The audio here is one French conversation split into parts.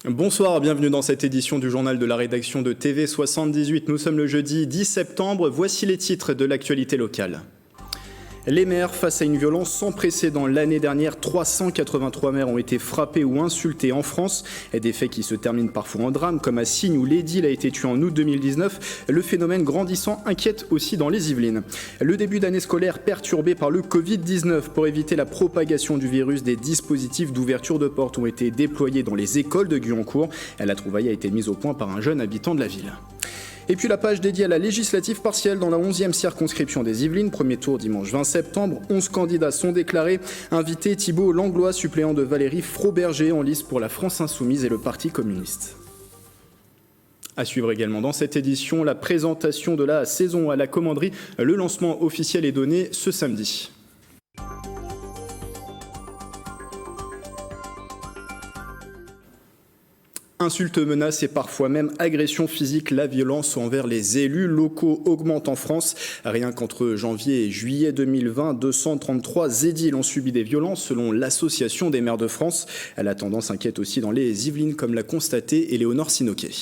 Bonsoir, bienvenue dans cette édition du journal de la rédaction de TV78. Nous sommes le jeudi 10 septembre, voici les titres de l'actualité locale. Les maires face à une violence sans précédent. L'année dernière, 383 maires ont été frappés ou insultés en France. Des faits qui se terminent parfois en drame, comme à Signes où l'édile a été tué en août 2019. Le phénomène grandissant inquiète aussi dans les Yvelines. Le début d'année scolaire perturbé par le Covid-19. Pour éviter la propagation du virus, des dispositifs d'ouverture de portes ont été déployés dans les écoles de Guyancourt. La trouvaille a été mise au point par un jeune habitant de la ville. Et puis la page dédiée à la législative partielle dans la 11e circonscription des Yvelines. Premier tour dimanche 20 septembre. 11 candidats sont déclarés. Invité Thibault Langlois, suppléant de Valérie Froberger, en lice pour la France Insoumise et le Parti communiste. À suivre également dans cette édition, la présentation de la saison à la commanderie. Le lancement officiel est donné ce samedi. Insultes, menaces et parfois même agressions physiques, la violence envers les élus locaux augmente en France. Rien qu'entre janvier et juillet 2020, 233 édiles ont subi des violences selon l'Association des maires de France. La tendance inquiète aussi dans les Yvelines, comme l'a constaté Éléonore Sinoquet.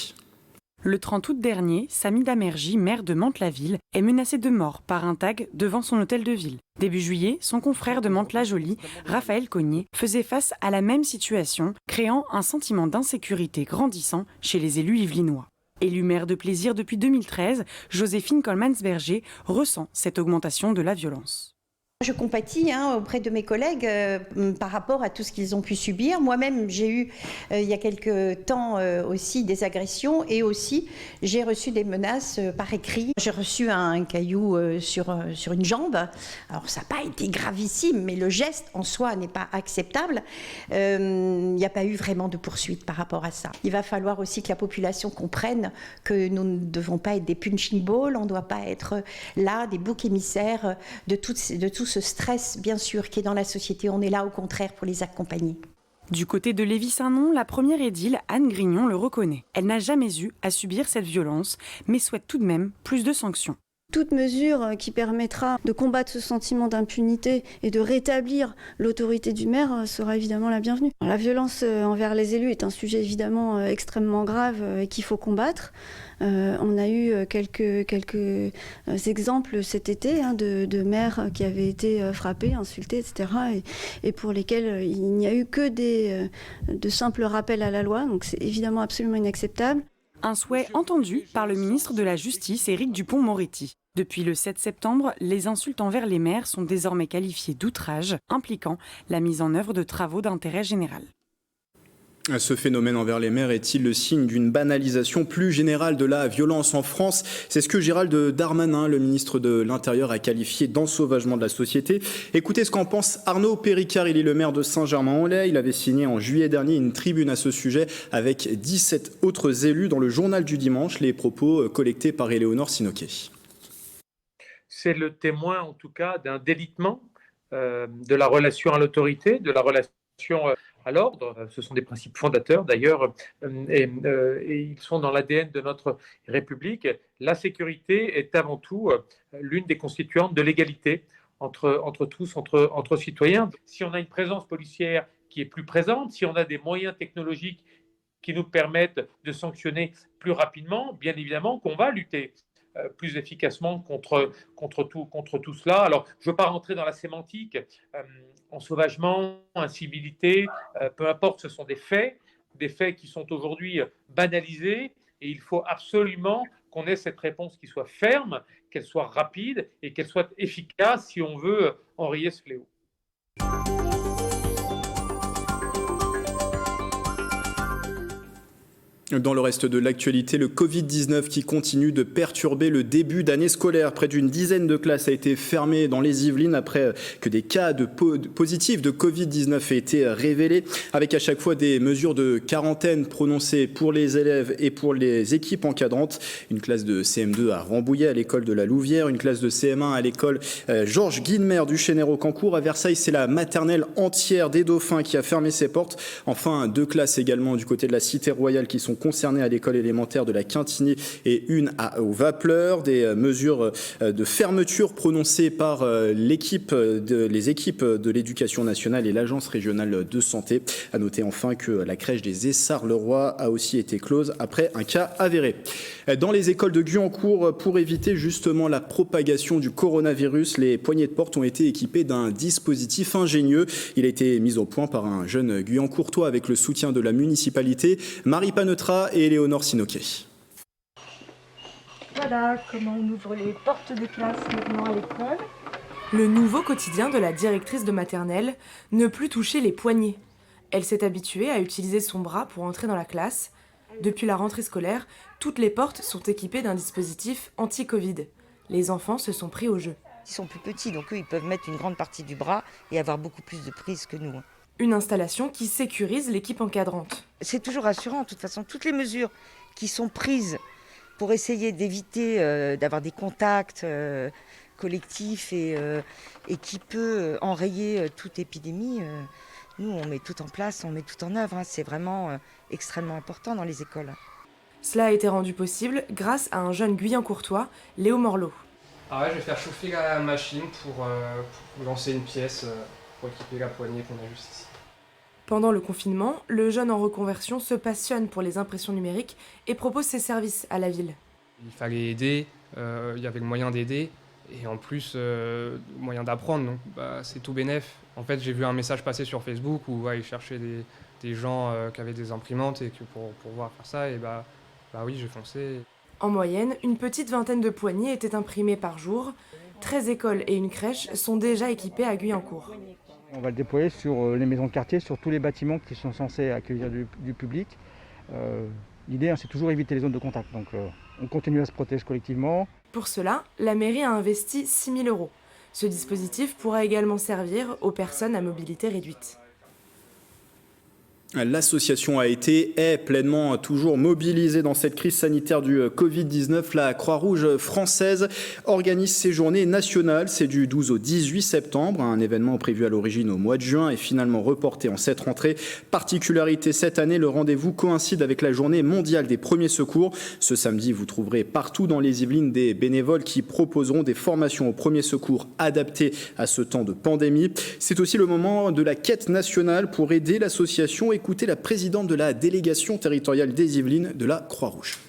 Le 30 août dernier, Samy Damergy, maire de Mantes-la-Ville, est menacé de mort par un tag devant son hôtel de ville. Début juillet, son confrère de Mantes-la-Jolie, Raphaël Cognier, faisait face à la même situation, créant un sentiment d'insécurité grandissant chez les élus yvelinois. Élu maire de Plaisir depuis 2013, Joséphine Colmans-Berger ressent cette augmentation de la violence. Je compatis auprès de mes collègues par rapport à tout ce qu'ils ont pu subir. Moi-même, j'ai eu il y a quelques temps aussi des agressions et aussi j'ai reçu des menaces par écrit. J'ai reçu un caillou sur une jambe. Alors ça n'a pas été gravissime, mais le geste en soi n'est pas acceptable. Il n'y a pas eu vraiment de poursuite par rapport à ça. Il va falloir aussi que la population comprenne que nous ne devons pas être des punching balls, on ne doit pas être là des boucs émissaires de tout ce stress, bien sûr, qui est dans la société. On est là, au contraire, pour les accompagner. Du côté de Lévis-Saint-Non, la première édile, Anne Grignon, le reconnaît. Elle n'a jamais eu à subir cette violence, mais souhaite tout de même plus de sanctions. Toute mesure qui permettra de combattre ce sentiment d'impunité et de rétablir l'autorité du maire sera évidemment la bienvenue. La violence envers les élus est un sujet évidemment extrêmement grave et qu'il faut combattre. On a eu quelques exemples cet été de maires qui avaient été frappés, insultés, etc. et pour lesquels il n'y a eu que de simples rappels à la loi. Donc c'est évidemment absolument inacceptable. Un souhait entendu par le ministre de la Justice, Éric Dupond-Moretti. Depuis le 7 septembre, les insultes envers les maires sont désormais qualifiées d'outrage, impliquant la mise en œuvre de travaux d'intérêt général. Ce phénomène envers les maires est-il le signe d'une banalisation plus générale de la violence en France? C'est ce que Gérald Darmanin, le ministre de l'Intérieur, a qualifié d'ensauvagement de la société. Écoutez ce qu'en pense Arnaud Péricard, il est le maire de Saint-Germain-en-Laye. Il avait signé en juillet dernier une tribune à ce sujet avec 17 autres élus dans le journal du dimanche. Les propos collectés par Éléonore Sinoquet. C'est le témoin en tout cas d'un délitement de la relation à l'autorité, de la relation à l'ordre. Ce sont des principes fondateurs d'ailleurs et ils sont dans l'ADN de notre République. La sécurité est avant tout l'une des constituantes de l'égalité entre tous, entre citoyens. Si on a une présence policière qui est plus présente, si on a des moyens technologiques qui nous permettent de sanctionner plus rapidement, bien évidemment qu'on va lutter plus efficacement contre tout cela. Alors, je ne veux pas rentrer dans la sémantique. Ensauvagement, incivilité, peu importe, ce sont des faits qui sont aujourd'hui banalisés et il faut absolument qu'on ait cette réponse qui soit ferme, qu'elle soit rapide et qu'elle soit efficace si on veut enrayer ce fléau. Dans le reste de l'actualité, le Covid-19 qui continue de perturber le début d'année scolaire. Près d'une dizaine de classes a été fermée dans les Yvelines après que des cas positifs de Covid-19 aient été révélés, avec à chaque fois des mesures de quarantaine prononcées pour les élèves et pour les équipes encadrantes. Une classe de CM2 à Rambouillet, à l'école de la Louvière, une classe de CM1 à l'école Georges Guilmer du Chénéro-Cancourt. À Versailles, c'est la maternelle entière des Dauphins qui a fermé ses portes. Enfin, deux classes également du côté de la Cité Royale qui sont concernées à l'école élémentaire de la Quintigny et une au Vappleur. Des mesures de fermeture prononcées par les équipes de l'éducation nationale et l'agence régionale de santé. À noter enfin que la crèche des Essarts-le-Roi a aussi été close après un cas avéré. Dans les écoles de Guyancourt, pour éviter justement la propagation du coronavirus, les poignées de porte ont été équipées d'un dispositif ingénieux. Il a été mis au point par un jeune Guyancourtois avec le soutien de la municipalité, Marie Paneutra et Éléonore Sinoquet. Voilà comment on ouvre les portes des classes maintenant à l'école. Le nouveau quotidien de la directrice de maternelle, ne plus toucher les poignets. Elle s'est habituée à utiliser son bras pour entrer dans la classe. Depuis la rentrée scolaire, toutes les portes sont équipées d'un dispositif anti-Covid. Les enfants se sont pris au jeu. Ils sont plus petits, donc eux, ils peuvent mettre une grande partie du bras et avoir beaucoup plus de prise que nous. Une installation qui sécurise l'équipe encadrante. C'est toujours rassurant, de toute façon, toutes les mesures qui sont prises pour essayer d'éviter d'avoir des contacts collectifs et qui peut enrayer toute épidémie, nous, on met tout en place, on met tout en œuvre. C'est vraiment extrêmement important dans les écoles. Cela a été rendu possible grâce à un jeune Guyancourtois, Léo Morlot. Ah ouais, je vais faire chauffer la machine pour lancer une pièce pour équiper la poignée qu'on a juste ici. Pendant le confinement, le jeune en reconversion se passionne pour les impressions numériques et propose ses services à la ville. Il fallait aider, il y avait le moyen d'aider et en plus le moyen d'apprendre, donc c'est tout bénef. En fait, j'ai vu un message passer sur Facebook où ils cherchaient des gens qui avaient des imprimantes et que pour pouvoir faire ça, et oui, j'ai foncé. En moyenne, une petite vingtaine de poignées étaient imprimées par jour. 13 écoles et une crèche sont déjà équipées à Guyancourt. On va le déployer sur les maisons de quartier, sur tous les bâtiments qui sont censés accueillir du public. L'idée, c'est toujours éviter les zones de contact. Donc on continue à se protéger collectivement. Pour cela, la mairie a investi 6 000 €. Ce dispositif pourra également servir aux personnes à mobilité réduite. L'association est pleinement toujours mobilisée dans cette crise sanitaire du Covid-19. La Croix-Rouge française organise ses journées nationales. C'est du 12 au 18 septembre. Un événement prévu à l'origine au mois de juin est finalement reporté en cette rentrée. Particularité cette année, le rendez-vous coïncide avec la journée mondiale des premiers secours. Ce samedi, vous trouverez partout dans les Yvelines des bénévoles qui proposeront des formations aux premiers secours adaptées à ce temps de pandémie. C'est aussi le moment de la quête nationale pour aider l'association. Écoutez la présidente de la délégation territoriale des Yvelines de la Croix-Rouge.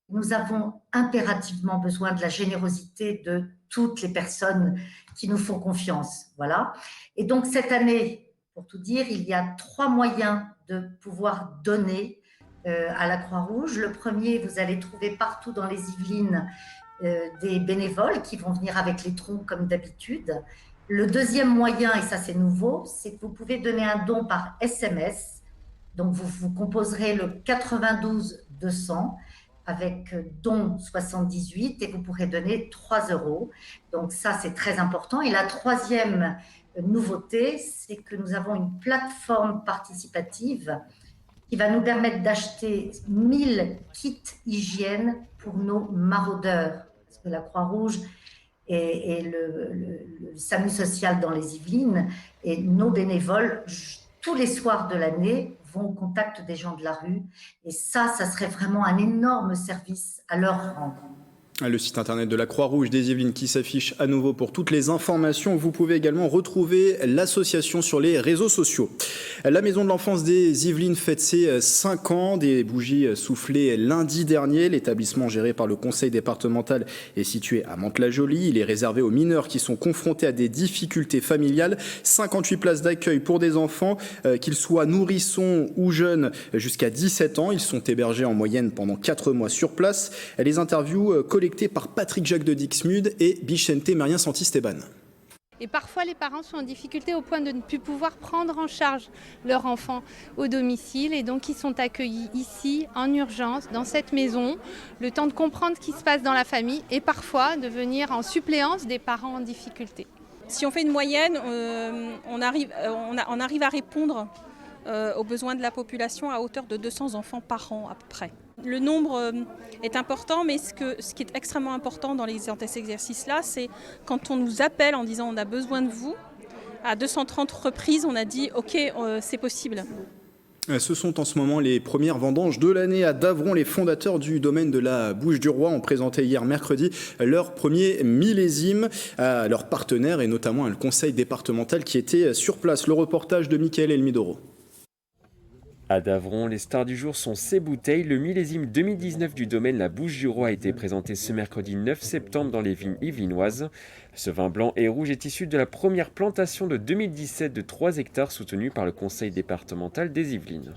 Nous avons impérativement besoin de la générosité de toutes les personnes qui nous font confiance. Voilà. Et donc cette année, pour tout dire, il y a 3 moyens de pouvoir donner à la Croix-Rouge. Le premier, vous allez trouver partout dans les Yvelines des bénévoles qui vont venir avec les troncs comme d'habitude. Le deuxième moyen, et ça c'est nouveau, c'est que vous pouvez donner un don par SMS. Donc vous composerez le 92 200 avec don 78 et vous pourrez donner 3 €. Donc ça c'est très important. Et la troisième nouveauté, c'est que nous avons une plateforme participative qui va nous permettre d'acheter 1000 kits hygiène pour nos maraudeurs. Parce que la Croix-Rouge et le SAMU social dans les Yvelines et nos bénévoles, tous les soirs de l'année, vont au contact des gens de la rue. Et ça serait vraiment un énorme service à leur rendre. Le site internet de la Croix-Rouge des Yvelines qui s'affiche à nouveau pour toutes les informations. Vous pouvez également retrouver l'association sur les réseaux sociaux. La Maison de l'Enfance des Yvelines fête ses 5 ans. Des bougies soufflées lundi dernier. L'établissement géré par le conseil départemental est situé à Mantes-la-Jolie. Il est réservé aux mineurs qui sont confrontés à des difficultés familiales. 58 places d'accueil pour des enfants, qu'ils soient nourrissons ou jeunes jusqu'à 17 ans. Ils sont hébergés en moyenne pendant 4 mois sur place. Les interviews collectées par Patrick Jacques de Dixmude et Bichente Marien Santi-Stéban. Et parfois, les parents sont en difficulté au point de ne plus pouvoir prendre en charge leur enfant au domicile. Et donc, ils sont accueillis ici, en urgence, dans cette maison, le temps de comprendre ce qui se passe dans la famille et parfois de venir en suppléance des parents en difficulté. Si on fait une moyenne, on arrive à répondre aux besoins de la population à hauteur de 200 enfants par an à peu près. Le nombre est important, mais ce qui est extrêmement important dans ces exercices-là, c'est quand on nous appelle en disant on a besoin de vous, à 230 reprises, on a dit ok, c'est possible. Ce sont en ce moment les premières vendanges de l'année à Davron. Les fondateurs du domaine de la Bouche-du-Roi ont présenté hier mercredi leur premier millésime à leurs partenaires et notamment à le conseil départemental qui était sur place. Le reportage de Mickaël Elmidoro. À Davron, les stars du jour sont ces bouteilles. Le millésime 2019 du domaine La Bouche-du-Roi a été présenté ce mercredi 9 septembre dans les vignes yvelinoises. Ce vin blanc et rouge est issu de la première plantation de 2017 de 3 hectares soutenue par le conseil départemental des Yvelines.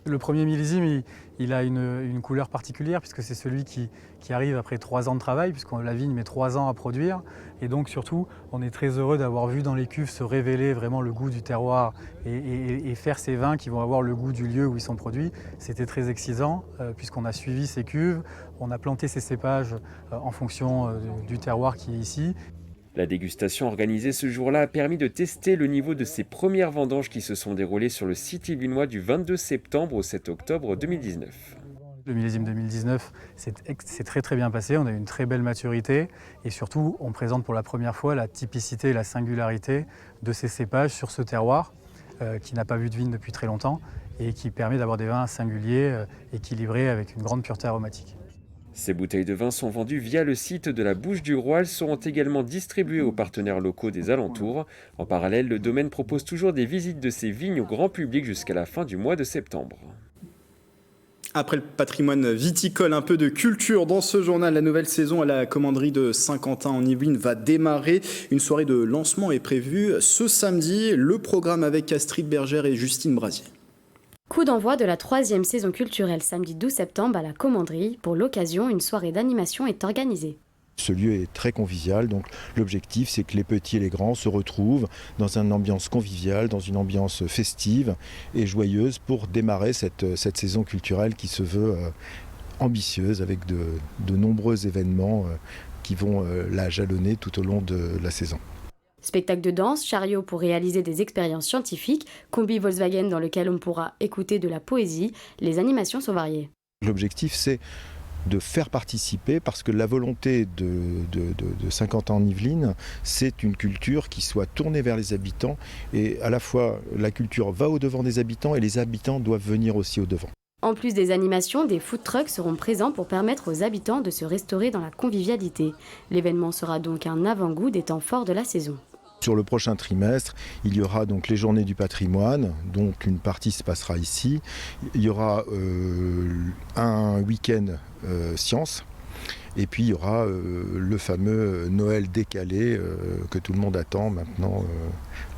Le premier millésime, il a une couleur particulière puisque c'est celui qui arrive après 3 ans de travail, puisque la vigne met 3 ans à produire. Et donc surtout, on est très heureux d'avoir vu dans les cuves se révéler vraiment le goût du terroir et faire ces vins qui vont avoir le goût du lieu où ils sont produits. C'était très excitant puisqu'on a suivi ces cuves, on a planté ces cépages en fonction du terroir qui est ici. La dégustation organisée ce jour-là a permis de tester le niveau de ces premières vendanges qui se sont déroulées sur le site yvelinois du 22 septembre au 7 octobre 2019. Le millésime 2019 c'est très bien passé, on a eu une très belle maturité et surtout on présente pour la première fois la typicité et la singularité de ces cépages sur ce terroir qui n'a pas vu de vigne depuis très longtemps et qui permet d'avoir des vins singuliers, équilibrés avec une grande pureté aromatique. Ces bouteilles de vin sont vendues via le site de la Bouche-du-Roi. Elles seront également distribuées aux partenaires locaux des alentours. En parallèle, le domaine propose toujours des visites de ces vignes au grand public jusqu'à la fin du mois de septembre. Après le patrimoine viticole, un peu de culture dans ce journal. La nouvelle saison à la commanderie de Saint-Quentin en Yvelines va démarrer. Une soirée de lancement est prévue ce samedi. Le programme avec Astrid Bergère et Justine Brasier. Coup d'envoi de la 3e saison culturelle samedi 12 septembre à la commanderie. Pour l'occasion, une soirée d'animation est organisée. Ce lieu est très convivial, donc l'objectif c'est que les petits et les grands se retrouvent dans une ambiance conviviale, dans une ambiance festive et joyeuse pour démarrer cette saison culturelle qui se veut ambitieuse avec de nombreux événements qui vont la jalonner tout au long de la saison. Spectacle de danse, chariot pour réaliser des expériences scientifiques, combi Volkswagen dans lequel on pourra écouter de la poésie, les animations sont variées. L'objectif c'est de faire participer, parce que la volonté de 50 ans en Yvelines, c'est une culture qui soit tournée vers les habitants et à la fois la culture va au-devant des habitants et les habitants doivent venir aussi au-devant. En plus des animations, des food trucks seront présents pour permettre aux habitants de se restaurer dans la convivialité. L'événement sera donc un avant-goût des temps forts de la saison. Sur le prochain trimestre, il y aura donc les journées du patrimoine, donc une partie se passera ici. Il y aura un week-end sciences et puis il y aura le fameux Noël décalé que tout le monde attend maintenant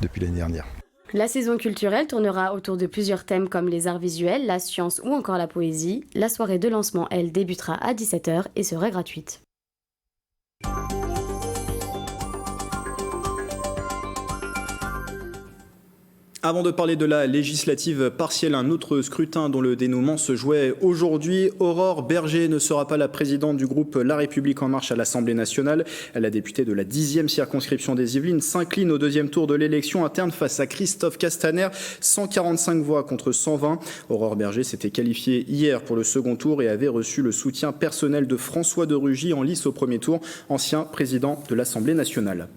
depuis l'année dernière. La saison culturelle tournera autour de plusieurs thèmes comme les arts visuels, la science ou encore la poésie. La soirée de lancement, elle, débutera à 17h et sera gratuite. Avant de parler de la législative partielle, un autre scrutin dont le dénouement se jouait aujourd'hui. Aurore Berger ne sera pas la présidente du groupe La République En Marche à l'Assemblée nationale. La députée de la 10e circonscription des Yvelines s'incline au deuxième tour de l'élection interne face à Christophe Castaner, 145 voix contre 120. Aurore Berger s'était qualifiée hier pour le second tour et avait reçu le soutien personnel de François de Rugy en lice au premier tour, ancien président de l'Assemblée nationale.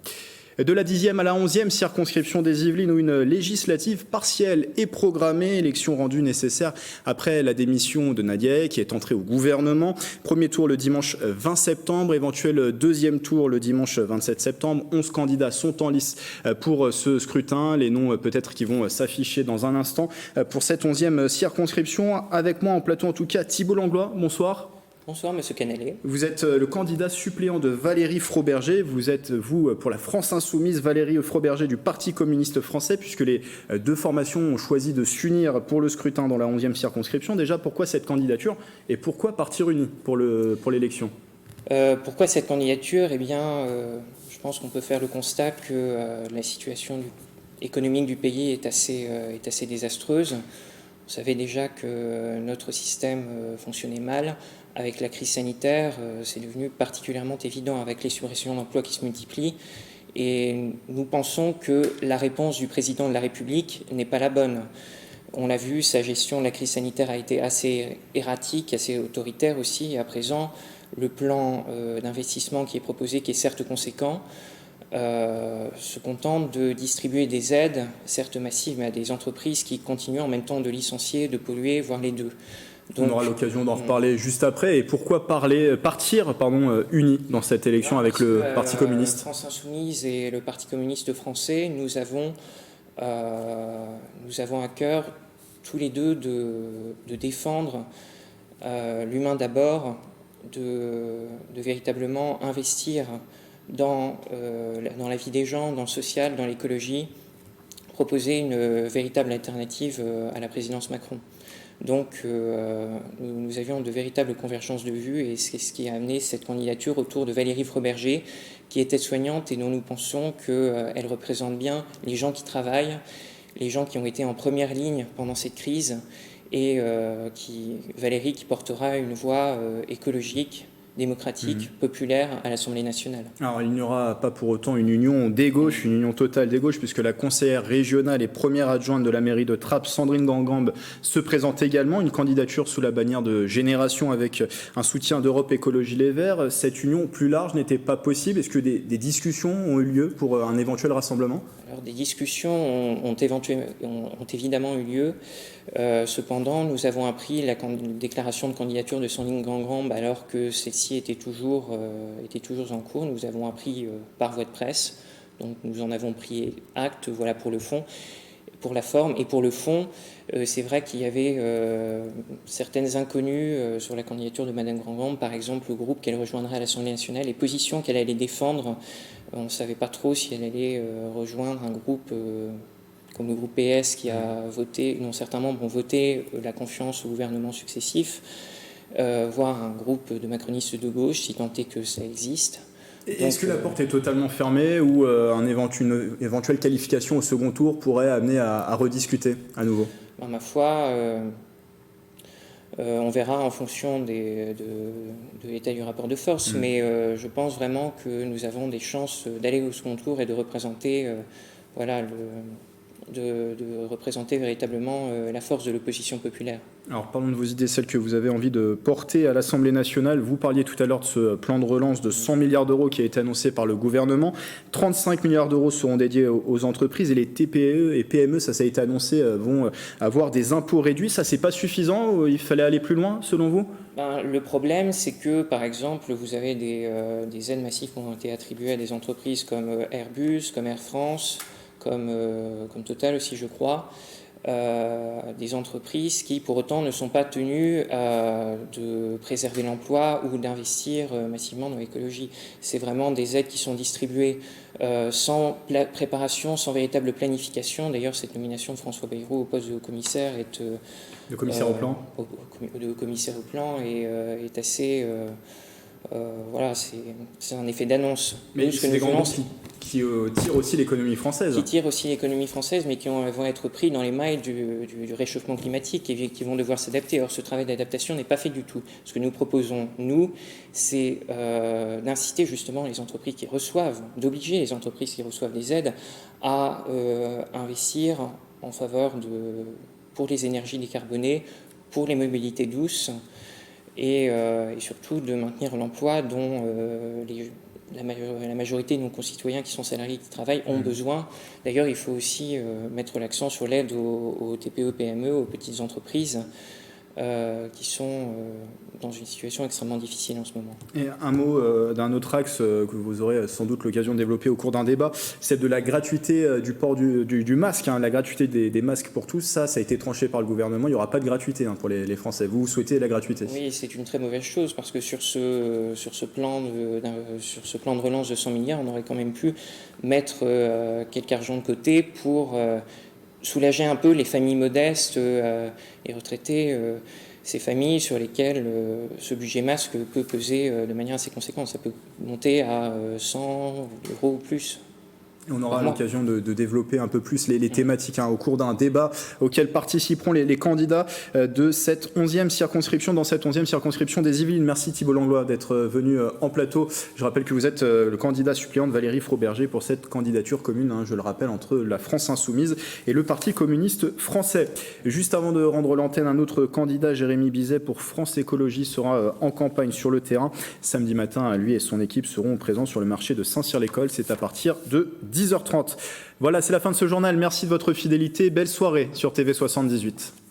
De la 10e à la 11e circonscription des Yvelines où une législative partielle est programmée, élection rendue nécessaire après la démission de Nadia qui est entrée au gouvernement. Premier tour le dimanche 20 septembre, éventuel deuxième tour le dimanche 27 septembre. 11 candidats sont en lice pour ce scrutin. Les noms peut-être qui vont s'afficher dans un instant pour cette 11e circonscription. Avec moi en plateau en tout cas Thibault Langlois, bonsoir. Bonsoir, Monsieur Canelé. Vous êtes le candidat suppléant de Valérie Froberger. Vous êtes, vous, pour la France Insoumise, Valérie Froberger du Parti communiste français, puisque les deux formations ont choisi de s'unir pour le scrutin dans la 11e circonscription. Déjà, pourquoi cette candidature et pourquoi partir unis pour l'élection ? Pourquoi cette candidature ? Eh bien, je pense qu'on peut faire le constat que la situation économique du pays est assez désastreuse. Vous savez déjà que notre système fonctionnait mal. Avec la crise sanitaire, c'est devenu particulièrement évident avec les suppressions d'emplois qui se multiplient. Et nous pensons que la réponse du président de la République n'est pas la bonne. On l'a vu, sa gestion de la crise sanitaire a été assez erratique, assez autoritaire aussi. Et à présent, le plan d'investissement qui est proposé, qui est certes conséquent, se contente de distribuer des aides, certes massives, mais à des entreprises qui continuent en même temps de licencier, de polluer, voire les deux. Donc, on aura l'occasion d'en reparler juste après. Et pourquoi partir unis dans cette élection avec le Parti communiste ? France Insoumise et le Parti communiste français, nous avons à cœur tous les deux de défendre l'humain d'abord, de véritablement investir dans la vie des gens, dans le social, dans l'écologie, proposer une véritable alternative à la présidence Macron. Donc nous avions de véritables convergences de vues et c'est ce qui a amené cette candidature autour de Valérie Froberger, qui est aide-soignante et dont nous pensons qu'elle représente bien les gens qui travaillent, les gens qui ont été en première ligne pendant cette crise et Valérie qui portera une voix écologique, démocratique, populaire à l'Assemblée nationale. Alors il n'y aura pas pour autant une union des gauches, une union totale des gauches, puisque la conseillère régionale et première adjointe de la mairie de Trappes, Sandrine Gangambe, se présente également, une candidature sous la bannière de Génération avec un soutien d'Europe Écologie Les Verts. Cette union plus large n'était pas possible. Est-ce que des discussions ont eu lieu pour un éventuel rassemblement ? Alors, des discussions ont évidemment eu lieu. Cependant, nous avons appris la déclaration de candidature de Sandrine Gangambe alors que celle-ci était toujours en cours. Nous avons appris par voie de presse. Donc nous en avons pris acte. Voilà pour le fond. Pour la forme et pour le fond, c'est vrai qu'il y avait certaines inconnues sur la candidature de Madame Gangambe, par exemple le groupe qu'elle rejoindrait à l'Assemblée nationale, les positions qu'elle allait défendre. On ne savait pas trop si elle allait rejoindre un groupe comme le groupe PS qui a voté, dont certains membres ont voté la confiance au gouvernement successif, voire un groupe de macronistes de gauche, si tant est que ça existe. Est-ce que la porte est totalement fermée ou une éventuelle qualification au second tour pourrait amener à rediscuter à nouveau ? Ma foi, on verra en fonction de l'état du rapport de force, mais je pense vraiment que nous avons des chances d'aller au second tour et de représenter, de représenter véritablement la force de l'opposition populaire. Alors parlons de vos idées, celles que vous avez envie de porter à l'Assemblée nationale. Vous parliez tout à l'heure de ce plan de relance de 100 milliards d'euros qui a été annoncé par le gouvernement. 35 milliards d'euros seront dédiés aux entreprises et les TPE et PME, ça a été annoncé, vont avoir des impôts réduits. Ça, c'est pas suffisant? Il fallait aller plus loin, selon vous? Le problème, c'est que, par exemple, vous avez des aides massives qui ont été attribuées à des entreprises comme Airbus, comme Air France, comme Total aussi, je crois. Des entreprises qui, pour autant, ne sont pas tenues de préserver l'emploi ou d'investir massivement dans l'écologie. C'est vraiment des aides qui sont distribuées sans préparation, sans véritable planification. D'ailleurs, cette nomination de François Bayrou au poste de commissaire est... de commissaire au plan de commissaire au plan est assez... voilà, c'est un effet d'annonce. Mais c'est des grands qui tirent aussi l'économie française. Qui tirent aussi l'économie française, mais qui vont être pris dans les mailles du réchauffement climatique et qui vont devoir s'adapter. Or, ce travail d'adaptation n'est pas fait du tout. Ce que nous proposons, nous, c'est d'inciter justement les entreprises qui reçoivent, d'obliger les entreprises qui reçoivent des aides à investir en faveur pour les énergies décarbonées, pour les mobilités douces, et surtout de maintenir l'emploi dont la majorité de nos concitoyens qui sont salariés, qui travaillent, ont besoin. D'ailleurs, il faut aussi mettre l'accent sur l'aide aux TPE, PME, aux petites entreprises qui sont dans une situation extrêmement difficile en ce moment. Et un mot d'un autre axe que vous aurez sans doute l'occasion de développer au cours d'un débat, c'est de la gratuité du port du masque, la gratuité des masques pour tous. Ça a été tranché par le gouvernement. Il n'y aura pas de gratuité pour les Français. Vous souhaitez la gratuité? Oui, c'est une très mauvaise chose parce que sur ce plan de relance de 100 milliards, on aurait quand même pu mettre quelques argent de côté pour soulager un peu les familles modestes et retraités, ces familles sur lesquelles ce budget masque peut peser de manière assez conséquente. Ça peut monter à 100 € ou plus. On aura l'occasion de développer un peu plus les thématiques au cours d'un débat auquel participeront les candidats de cette 11e circonscription, dans cette 11e circonscription des Yvelines. Merci Thibault Langlois d'être venu en plateau. Je rappelle que vous êtes le candidat suppléant de Valérie Froberger pour cette candidature commune, je le rappelle, entre la France Insoumise et le Parti communiste français. Juste avant de rendre l'antenne, un autre candidat, Jérémy Bizet, pour France Écologie, sera en campagne sur le terrain. Samedi matin, lui et son équipe seront présents sur le marché de Saint-Cyr-l'École. C'est à partir de 10h30. Voilà, c'est la fin de ce journal. Merci de votre fidélité. Belle soirée sur TV78.